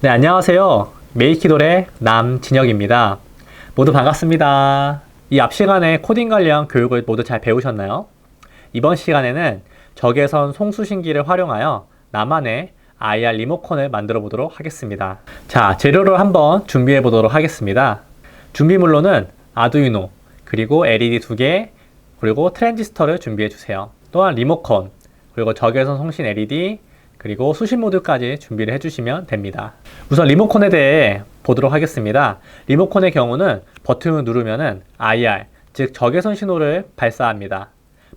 네, 안녕하세요. 메이키돌의 남진혁입니다. 모두 반갑습니다. 이 앞 시간에 코딩 관련 교육을 모두 잘 배우셨나요? 이번 시간에는 적외선 송수신기를 활용하여 나만의 IR 리모컨을 만들어 보도록 하겠습니다. 자, 재료를 한번 준비해 보도록 하겠습니다. 준비물로는 아두이노, 그리고 LED 2개, 그리고 트랜지스터를 준비해 주세요. 또한 리모컨, 그리고 적외선 송신 LED, 그리고 수신 모드까지 준비를 해주시면 됩니다. 우선 리모컨에 대해 보도록 하겠습니다. 리모컨의 경우는 버튼을 누르면은 IR, 즉 적외선 신호를 발사합니다.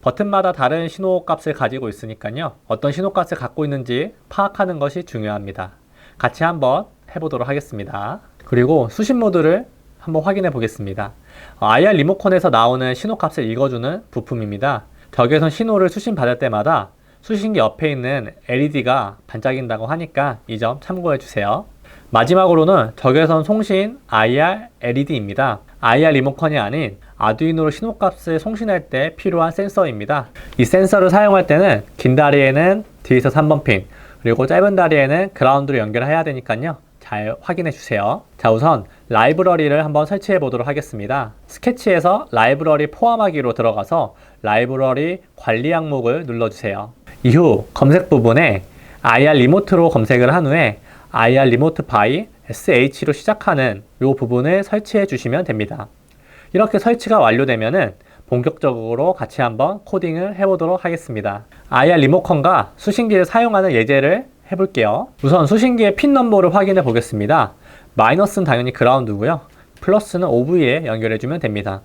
버튼마다 다른 신호 값을 가지고 있으니까요. 어떤 신호 값을 갖고 있는지 파악하는 것이 중요합니다. 같이 한번 해보도록 하겠습니다. 그리고 수신 모드를 한번 확인해 보겠습니다. IR 리모컨에서 나오는 신호 값을 읽어주는 부품입니다. 적외선 신호를 수신 받을 때마다 수신기 옆에 있는 LED가 반짝인다고 하니까 이 점 참고해 주세요. 마지막으로는 적외선 송신 IR LED입니다. IR 리모컨이 아닌 아두이노로 신호값을 송신할 때 필요한 센서입니다. 이 센서를 사용할 때는 긴 다리에는 디지털 3번 핀, 그리고 짧은 다리에는 그라운드로 연결해야 되니까요. 잘 확인해 주세요. 자, 우선 라이브러리를 한번 설치해 보도록 하겠습니다. 스케치에서 라이브러리 포함하기로 들어가서 라이브러리 관리 항목을 눌러주세요. 이후 검색 부분에 IR 리모트로 검색을 한 후에 IR 리모트 바이 SH로 시작하는 이 부분을 설치해 주시면 됩니다. 이렇게 설치가 완료되면은 본격적으로 같이 한번 코딩을 해보도록 하겠습니다. IR 리모컨과 수신기를 사용하는 예제를 해볼게요. 우선 수신기의 핀 넘버를 확인해 보겠습니다. 마이너스는 당연히 그라운드고요. 플러스는 OV에 연결해주면 됩니다.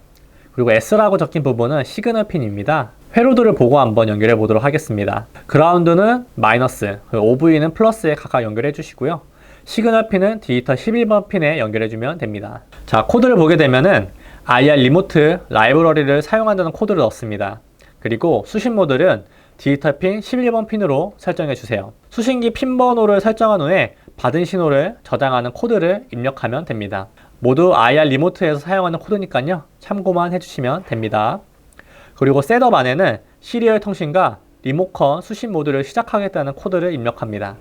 그리고 S라고 적힌 부분은 시그널 핀입니다. 회로도를 보고 한번 연결해 보도록 하겠습니다. 그라운드는 마이너스, OV는 플러스에 각각 연결해 주시고요. 시그널 핀은 디지털 11번 핀에 연결해 주면 됩니다. 자, 코드를 보게 되면은 IR 리모트 라이브러리를 사용한다는 코드를 넣습니다. 그리고 수신 모드는 디지털 핀 11번 핀으로 설정해 주세요. 수신기 핀 번호를 설정한 후에 받은 신호를 저장하는 코드를 입력하면 됩니다. 모두 IR 리모트에서 사용하는 코드니까요. 참고만 해주시면 됩니다. 그리고 셋업 안에는 시리얼 통신과 리모컨 수신 모드를 시작하겠다는 코드를 입력합니다.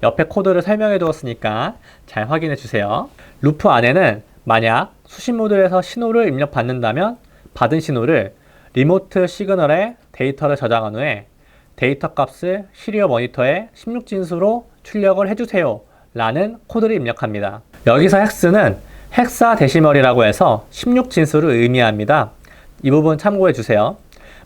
옆에 코드를 설명해 두었으니까 잘 확인해 주세요. 루프 안에는 만약 수신 모드에서 신호를 입력받는다면 받은 신호를 리모트 시그널에 데이터를 저장한 후에 데이터 값을 시리얼 모니터에 16진수로 출력을 해주세요 라는 코드를 입력합니다. 여기서 헥스는 헥사데시멀이라고 해서 16진수를 의미합니다. 이 부분 참고해 주세요.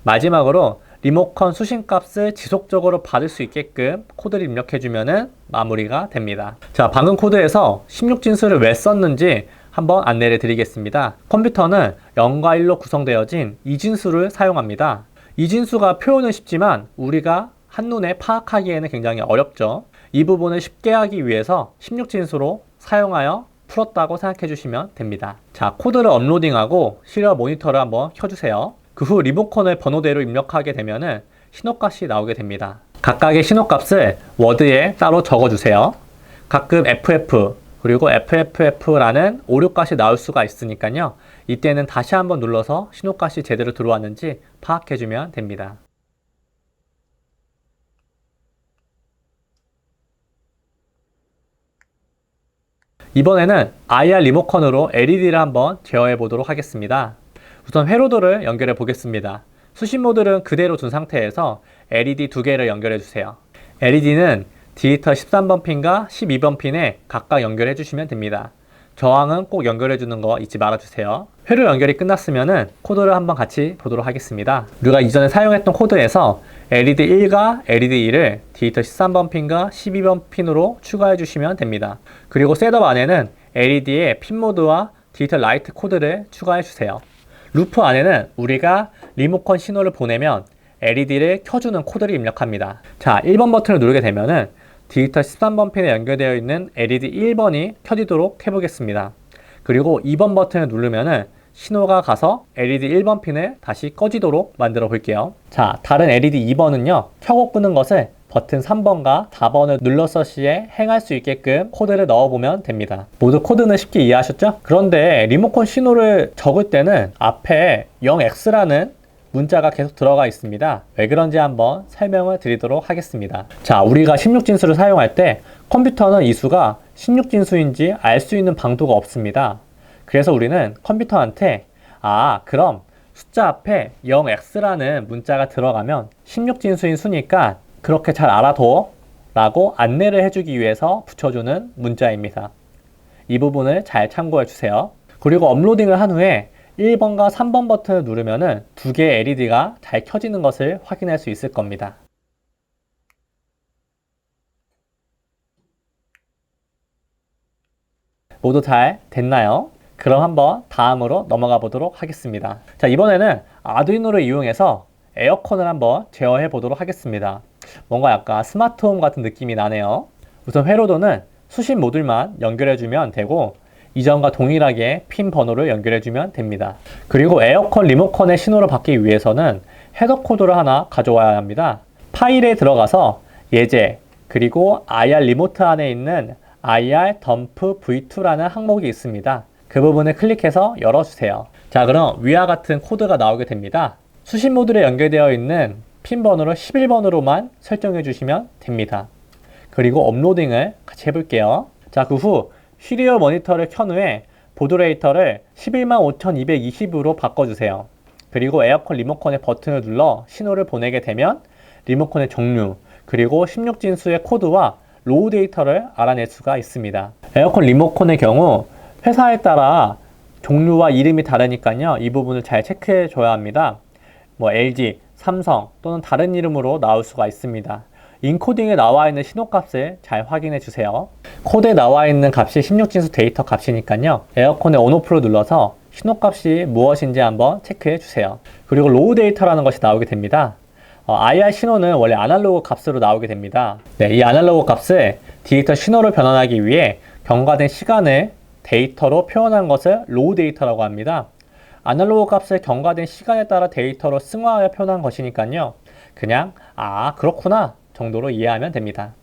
마지막으로 리모컨 수신값을 지속적으로 받을 수 있게끔 코드를 입력해 주면은 마무리가 됩니다. 자, 방금 코드에서 16진수를 왜 썼는지 한번 안내를 드리겠습니다. 컴퓨터는 0과 1로 구성되어진 이진수를 사용합니다. 이진수가 표현은 쉽지만 우리가 한눈에 파악하기에는 굉장히 어렵죠. 이 부분을 쉽게 하기 위해서 16진수로 사용하여 풀었다고 생각해 주시면 됩니다. 자, 코드를 업로딩하고 시리얼 모니터를 한번 켜주세요. 그 후 리모컨을 번호대로 입력하게 되면은 신호값이 나오게 됩니다. 각각의 신호값을 워드에 따로 적어주세요. 가끔 FF 그리고 FFF라는 오류값이 나올 수가 있으니까요. 이때는 다시 한번 눌러서 신호값이 제대로 들어왔는지 파악해주면 됩니다. 이번에는 IR 리모컨으로 LED를 한번 제어해 보도록 하겠습니다. 우선 회로도를 연결해 보겠습니다. 수신 모드는 그대로 둔 상태에서 LED 2개를 연결해 주세요. LED는 디지털 13번 핀과 12번 핀에 각각 연결해 주시면 됩니다. 저항은 꼭 연결해 주는 거 잊지 말아 주세요. 회로 연결이 끝났으면은 코드를 한번 같이 보도록 하겠습니다. 우리가 이전에 사용했던 코드에서 LED 1과 LED 2를 디지털 13번 핀과 12번 핀으로 추가해 주시면 됩니다. 그리고 셋업 안에는 LED의 핀 모드와 디지털 라이트 코드를 추가해 주세요. 루프 안에는 우리가 리모컨 신호를 보내면 LED를 켜주는 코드를 입력합니다. 자, 1번 버튼을 누르게 되면은 디지털 13번 핀에 연결되어 있는 LED 1번이 켜지도록 해보겠습니다. 그리고 2번 버튼을 누르면은 신호가 가서 LED 1번 핀을 다시 꺼지도록 만들어 볼게요. 자, 다른 LED 2번은요, 켜고 끄는 것을 버튼 3번과 4번을 눌렀을 시에 행할 수 있게끔 코드를 넣어보면 됩니다. 모두 코드는 쉽게 이해하셨죠? 그런데 리모컨 신호를 적을 때는 앞에 0x라는 문자가 계속 들어가 있습니다. 왜 그런지 한번 설명을 드리도록 하겠습니다. 자, 우리가 16진수를 사용할 때 컴퓨터는 이 수가 16진수인지 알 수 있는 방도가 없습니다. 그래서 우리는 컴퓨터한테 그럼 숫자 앞에 0x라는 문자가 들어가면 16진수인 수니까 그렇게 잘 알아둬 라고 안내를 해주기 위해서 붙여주는 문자입니다. 이 부분을 잘 참고해 주세요. 그리고 업로딩을 한 후에 1번과 3번 버튼을 누르면은 두 개의 LED가 잘 켜지는 것을 확인할 수 있을 겁니다. 모두 잘 됐나요? 그럼 한번 다음으로 넘어가 보도록 하겠습니다. 자, 이번에는 아두이노를 이용해서 에어컨을 한번 제어해 보도록 하겠습니다. 뭔가 약간 스마트홈 같은 느낌이 나네요. 우선 회로도는 수신 모듈만 연결해주면 되고 이전과 동일하게 핀 번호를 연결해주면 됩니다. 그리고 에어컨 리모컨의 신호를 받기 위해서는 헤더 코드를 하나 가져와야 합니다. 파일에 들어가서 예제 그리고 IR 리모트 안에 있는 IR 덤프 v2라는 항목이 있습니다. 그 부분을 클릭해서 열어주세요. 자, 그럼 위와 같은 코드가 나오게 됩니다. 수신 모듈에 연결되어 있는 핀 번호를 11번으로만 설정해 주시면 됩니다. 그리고 업로딩을 같이 해볼게요. 자, 그 후 시리얼 모니터를 켠 후에 보드레이터를 115,220으로 바꿔주세요. 그리고 에어컨 리모컨의 버튼을 눌러 신호를 보내게 되면 리모컨의 종류 그리고 16진수의 코드와 로우 데이터를 알아낼 수가 있습니다. 에어컨 리모컨의 경우 회사에 따라 종류와 이름이 다르니까요. 이 부분을 잘 체크해 줘야 합니다. LG, 삼성 또는 다른 이름으로 나올 수가 있습니다. 인코딩에 나와 있는 신호값을 잘 확인해 주세요. 코드에 나와 있는 값이 16진수 데이터 값이니까요. 에어컨의 온오프를 눌러서 신호값이 무엇인지 한번 체크해 주세요. 그리고 로우 데이터라는 것이 나오게 됩니다. IR 신호는 원래 아날로그 값으로 나오게 됩니다. 네, 이 아날로그 값을 디지털 신호로 변환하기 위해 경과된 시간을 데이터로 표현한 것을 로우 데이터라고 합니다. 아날로그 값을 경과된 시간에 따라 데이터로 승화하여 표현한 것이니까요. 그냥 그렇구나 정도로 이해하면 됩니다.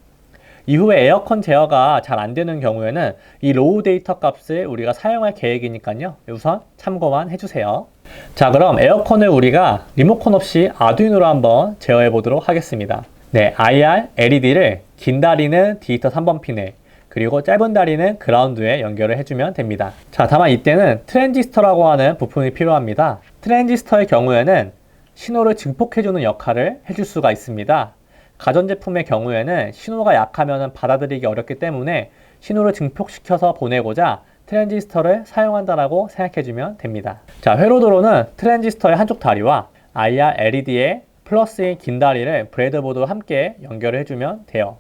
이후에 에어컨 제어가 잘 안되는 경우에는 이 로우 데이터 값을 우리가 사용할 계획이니까요. 우선 참고만 해주세요. 자, 그럼 에어컨을 우리가 리모컨 없이 아두이노로 한번 제어해 보도록 하겠습니다. 네, IR LED를 긴 다리는 디지털 3번 핀에 그리고 짧은 다리는 그라운드에 연결을 해주면 됩니다. 자, 다만 이때는 트랜지스터라고 하는 부품이 필요합니다. 트랜지스터의 경우에는 신호를 증폭해주는 역할을 해줄 수가 있습니다. 가전제품의 경우에는 신호가 약하면 받아들이기 어렵기 때문에 신호를 증폭시켜서 보내고자 트랜지스터를 사용한다라고 생각해주면 됩니다. 자, 회로도로는 트랜지스터의 한쪽 다리와 IR LED의 플러스인 긴 다리를 브레드보드와 함께 연결을 해주면 돼요.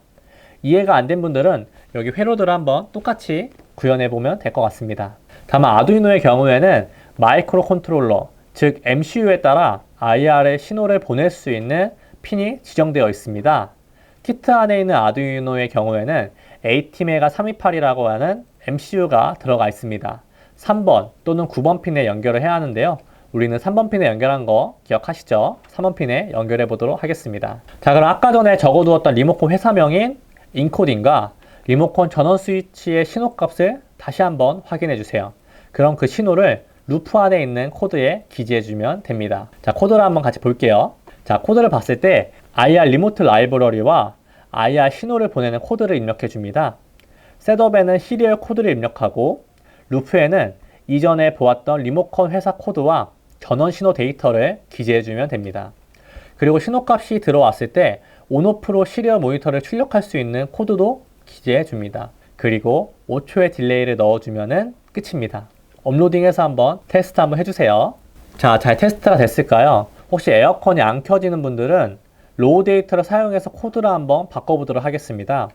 이해가 안 된 분들은 여기 회로도를 한번 똑같이 구현해 보면 될 것 같습니다. 다만 아두이노의 경우에는 마이크로 컨트롤러, 즉 MCU에 따라 IR의 신호를 보낼 수 있는 핀이 지정되어 있습니다. 키트 안에 있는 아두이노의 경우에는 ATmega 328이라고 하는 MCU가 들어가 있습니다. 3번 또는 9번 핀에 연결을 해야 하는데요. 우리는 3번 핀에 연결한 거 기억하시죠? 3번 핀에 연결해 보도록 하겠습니다. 자, 그럼 아까 전에 적어두었던 리모컨 회사명인 인코딩과 리모컨 전원 스위치의 신호값을 다시 한번 확인해 주세요. 그럼 그 신호를 루프 안에 있는 코드에 기재해 주면 됩니다. 자, 코드를 한번 같이 볼게요. 자, 코드를 봤을 때 IR 리모트 라이브러리와 IR 신호를 보내는 코드를 입력해 줍니다. 셋업에는 시리얼 코드를 입력하고 루프에는 이전에 보았던 리모컨 회사 코드와 전원 신호 데이터를 기재해 주면 됩니다. 그리고 신호값이 들어왔을 때 온오프로 시리얼 모니터를 출력할 수 있는 코드도 기재해 줍니다. 그리고 5초의 딜레이를 넣어주면 끝입니다. 업로딩해서 한번 테스트 한번 해주세요. 자, 잘 테스트가 됐을까요? 혹시 에어컨이 안 켜지는 분들은 로우 데이터를 사용해서 코드를 한번 바꿔보도록 하겠습니다.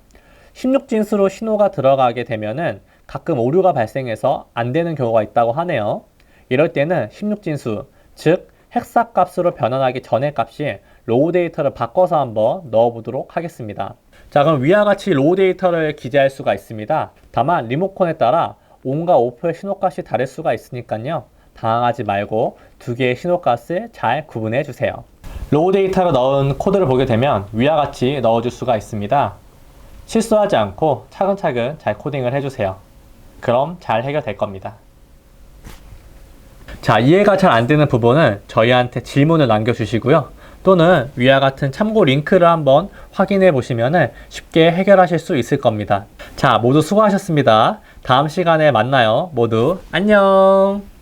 16진수로 신호가 들어가게 되면은 가끔 오류가 발생해서 안 되는 경우가 있다고 하네요. 이럴 때는 16진수, 즉 헥사 값으로 변환하기 전의 값이 로우 데이터를 바꿔서 한번 넣어보도록 하겠습니다. 자, 그럼 위와 같이 로우 데이터를 기재할 수가 있습니다. 다만 리모컨에 따라 온과 오프의 신호값이 다를 수가 있으니까요. 당황하지 말고 두 개의 신호값을 잘 구분해 주세요. 로우 데이터를 넣은 코드를 보게 되면 위와 같이 넣어줄 수가 있습니다. 실수하지 않고 차근차근 잘 코딩을 해주세요. 그럼 잘 해결될 겁니다. 자, 이해가 잘 안 되는 부분은 저희한테 질문을 남겨주시고요. 또는 위와 같은 참고 링크를 한번 확인해 보시면 쉽게 해결하실 수 있을 겁니다. 자, 모두 수고하셨습니다. 다음 시간에 만나요. 모두 안녕!